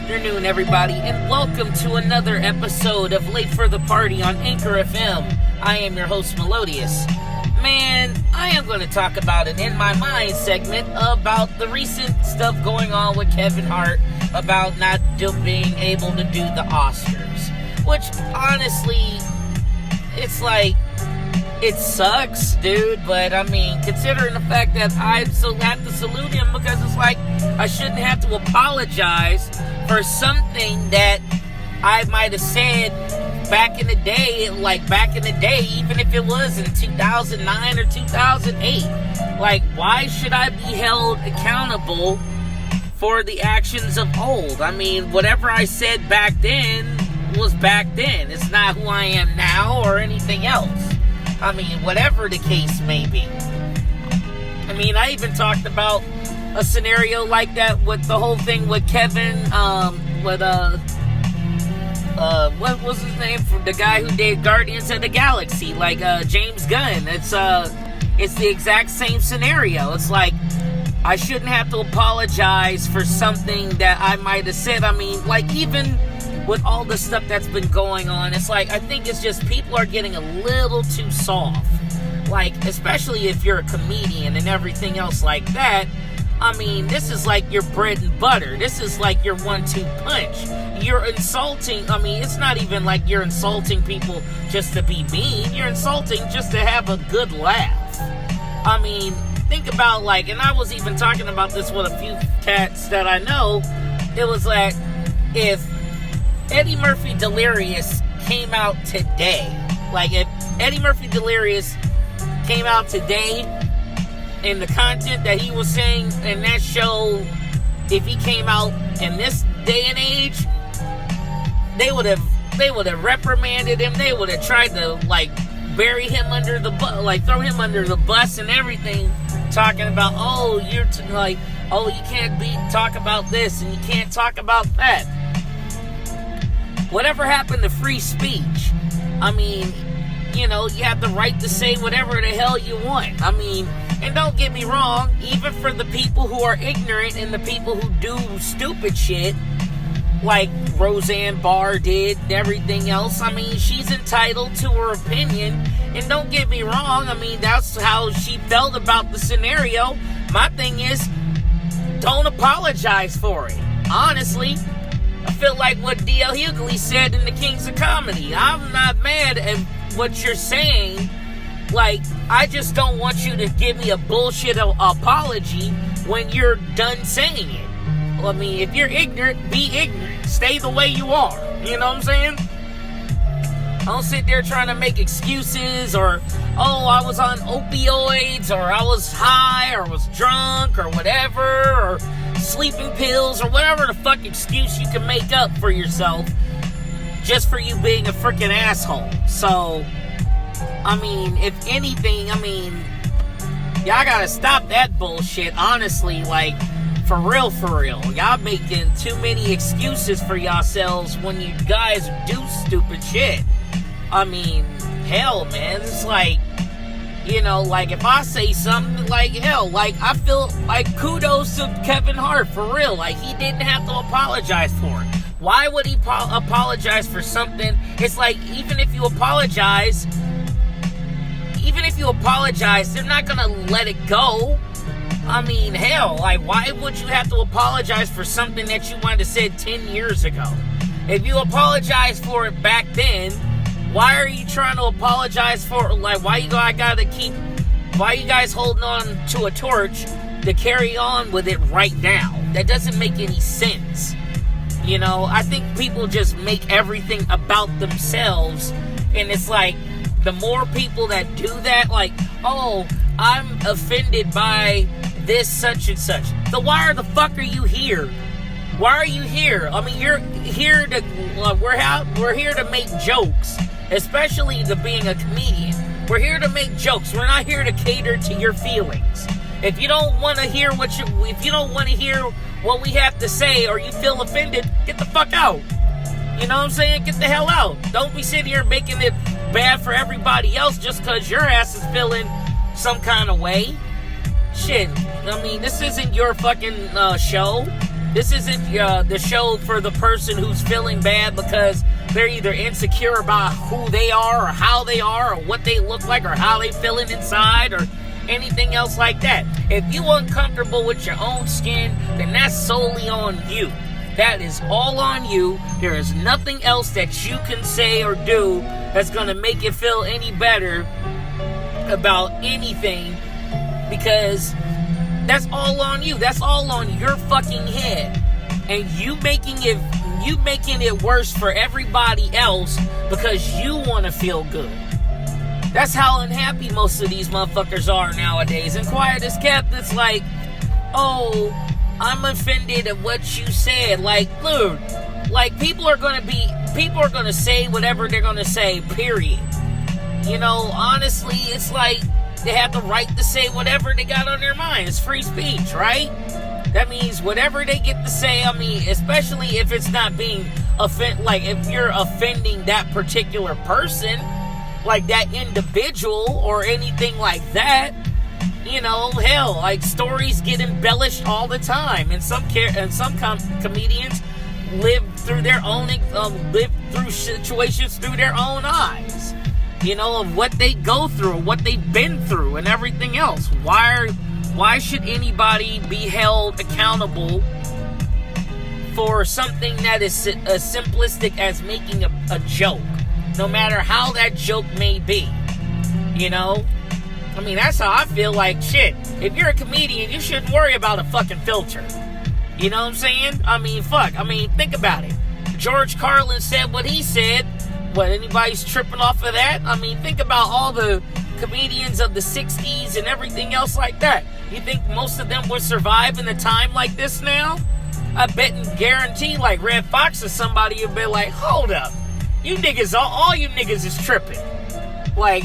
afternoon, everybody, and welcome to another episode of Late for the Party on Anchor FM. I am your host, Melodious. Man, I am going to talk about an In My Mind segment about the recent stuff going on with Kevin Hart about not being able to do the Oscars. Which, honestly, it's like, it sucks, dude, but I mean, considering the fact that I so have to salute him because it's like, I shouldn't have to apologize for something that I might have said back in the day, even if it was in 2009 or 2008. Like, why should I be held accountable for the actions of old? I mean, whatever I said back then was back then. It's not who I am now or anything else. I mean, whatever the case may be. I mean, I even talked about a scenario like that with the whole thing with Kevin, what was his name? From the guy who did Guardians of the Galaxy, like, James Gunn. It's the exact same scenario. It's like, I shouldn't have to apologize for something that I might have said. I mean, like, even with all the stuff that's been going on, it's like, I think it's just people are getting a little too soft. Like, especially if you're a comedian and everything else like that. I mean, this is like your bread and butter. This is like your 1-2 punch. You're insulting, I mean, it's not even like you're insulting people just to be mean. You're insulting just to have a good laugh. I mean, think about, like, and I was even talking about this with a few cats that I know. It was like, if Eddie Murphy Delirious came out today, like, if Eddie Murphy Delirious came out today, and the content that he was saying in that show, if he came out in this day and age, they would have reprimanded him. They would have tried to, like, bury him under the bus, like, throw him under the bus and everything, talking about, oh, you can't talk about this and you can't talk about that. Whatever happened to free speech? I mean, you know, you have the right to say whatever the hell you want. I mean, and don't get me wrong, even for the people who are ignorant and the people who do stupid shit, like Roseanne Barr did and everything else, I mean, she's entitled to her opinion. And don't get me wrong, I mean, that's how she felt about the scenario. My thing is, don't apologize for it. Honestly, I feel like what D.L. Hughley said in The Kings of Comedy. I'm not mad at what you're saying. Like, I just don't want you to give me a bullshit apology when you're done saying it. I mean, if you're ignorant, be ignorant. Stay the way you are. You know what I'm saying? Don't sit there trying to make excuses or, oh, I was on opioids, or I was high, or was drunk, or whatever, or sleeping pills, or whatever the fuck excuse you can make up for yourself just for you being a freaking asshole. So, I mean, if anything, I mean, y'all gotta stop that bullshit, honestly, like, for real. Y'all making too many excuses for yourselves when you guys do stupid shit. I mean, hell, man, it's like, you know, like, if I say something, like, hell, like, I feel like kudos to Kevin Hart, for real. Like, he didn't have to apologize for it. Why would he apologize for something? It's like, even if you apologize, they're not gonna let it go. I mean, hell, like, why would you have to apologize for something that you might have said 10 years ago? If you apologize for it back then, why are you trying to apologize for it? Like, why you guys holding on to a torch to carry on with it right now? That doesn't make any sense. You know, I think people just make everything about themselves, and it's like, the more people that do that, like, oh, I'm offended by this such and such. So why the fuck are you here? Why are you here? I mean, you're here to, we're here to make jokes, especially to being a comedian. We're here to make jokes. We're not here to cater to your feelings. If you don't want to hear if you don't want to hear what we have to say, or you feel offended, get the fuck out. You know what I'm saying? Get the hell out. Don't be sitting here making it bad for everybody else just because your ass is feeling some kind of way. Shit. I mean, this isn't your fucking show. This isn't the show for the person who's feeling bad because they're either insecure about who they are or how they are or what they look like or how they feeling inside or anything else like that. If you uncomfortable with your own skin, then that's solely on you. That is all on you. There is nothing else that you can say or do that's going to make you feel any better about anything, because that's all on you. That's all on your fucking head. And you making it worse for everybody else because you want to feel good. That's how unhappy most of these motherfuckers are nowadays. And quiet as kept, it's like, oh, I'm offended at what you said. Like, dude, like people are gonna say whatever they're gonna say, period. You know, honestly, it's like they have the right to say whatever they got on their mind. It's free speech, right? That means whatever they get to say, I mean, especially if it's not being like if you're offending that particular person, like that individual or anything like that, you know, hell, like stories get embellished all the time, and some comedians live through their own live through situations through their own eyes, you know, of what they go through, what they've been through, and everything else. Why should anybody be held accountable for something that is as simplistic as making a joke, no matter how that joke may be? You know? I mean, that's how I feel. Like, shit, if you're a comedian, you shouldn't worry about a fucking filter. You know what I'm saying? I mean, fuck. I mean, think about it. George Carlin said what he said. What, anybody's tripping off of that? I mean, think about all the comedians of the 60s and everything else like that. You think most of them would survive in a time like this now? I bet and guarantee, like Red Fox or somebody would be like, hold up. You niggas, all you niggas is tripping. Like,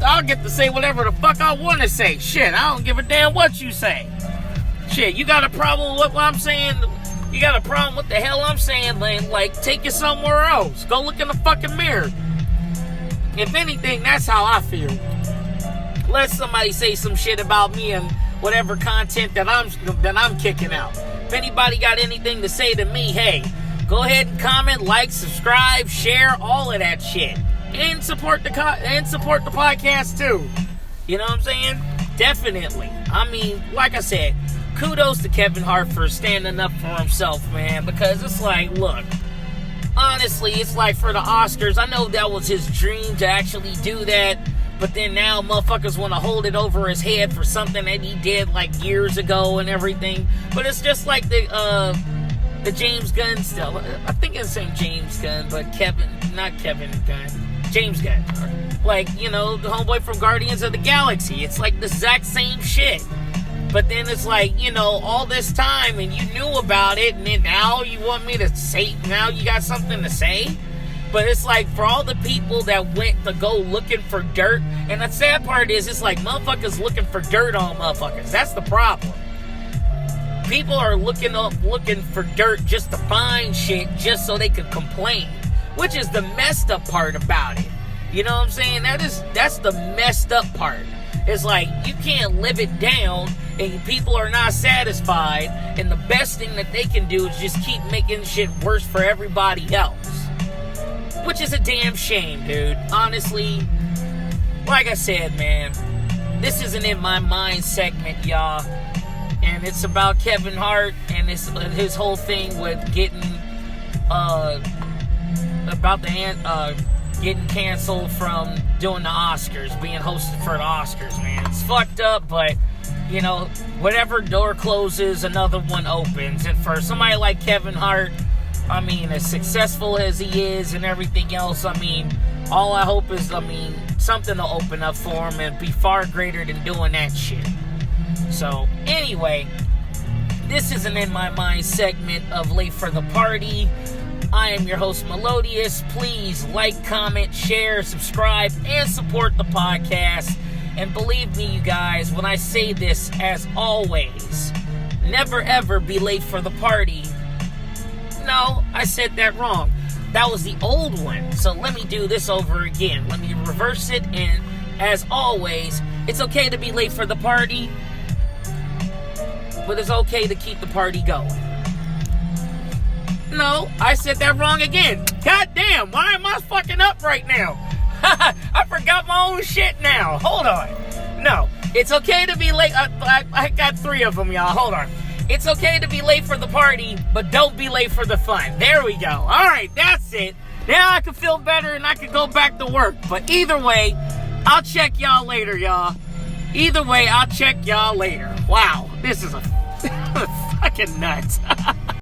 I'll get to say whatever the fuck I want to say. Shit, I don't give a damn what you say. Shit, you got a problem with what I'm saying? You got a problem with the hell I'm saying? Like, take it somewhere else. Go look in the fucking mirror. If anything, that's how I feel. Let somebody say some shit about me and whatever content that I'm kicking out. If anybody got anything to say to me, hey, go ahead and comment, like, subscribe, share, all of that shit. And support the podcast too. You know what I'm saying? Definitely. I mean, like I said, kudos to Kevin Hart for standing up for himself, man. Because it's like, look, honestly, it's like for the Oscars, I know that was his dream to actually do that. But then now motherfuckers want to hold it over his head for something that he did like years ago and everything. But it's just like the James Gunn stuff. I think it's the same James Gunn, but not Kevin Gunn. James Gunn. Like, you know, the homeboy from Guardians of the Galaxy. It's like the exact same shit. But then it's like, you know, all this time and you knew about it, and then now you want me to say, now you got something to say? But it's like, for all the people that went to go looking for dirt, and the sad part is, it's like motherfuckers looking for dirt on motherfuckers. That's the problem. People are looking for dirt just to find shit just so they can complain, which is the messed up part about it. You know what I'm saying? That's the messed up part. It's like, you can't live it down and people are not satisfied, and the best thing that they can do is just keep making shit worse for everybody else. Which is a damn shame, dude. Honestly, like I said, man, this isn't in my mind segment, y'all. And it's about Kevin Hart and his whole thing with getting getting canceled from doing the Oscars, being hosted for the Oscars, man. It's fucked up, but, you know, whatever door closes, another one opens. And for somebody like Kevin Hart, I mean, as successful as he is and everything else, I mean, all I hope is, something to open up for him and be far greater than doing that shit. So, anyway, this is an In My Mind segment of Late for the Party. I am your host, Melodious. Please like, comment, share, subscribe, and support the podcast. And believe me, you guys, when I say this, as always, never ever be late for the party. No, I said that wrong. That was the old one. So let me do this over again. Let me reverse it. And as always, it's okay to be late for the party, but it's okay to keep the party going. No, I said that wrong again. God damn, why am I fucking up right now? I forgot my own shit now. Hold on. No, it's okay to be late. I got 3 of them, y'all. Hold on. It's okay to be late for the party, but don't be late for the fun. There we go. All right, that's it. Now I can feel better and I can go back to work. But either way, I'll check y'all later, y'all. Either way, I'll check y'all later. Wow, this is a fucking nuts.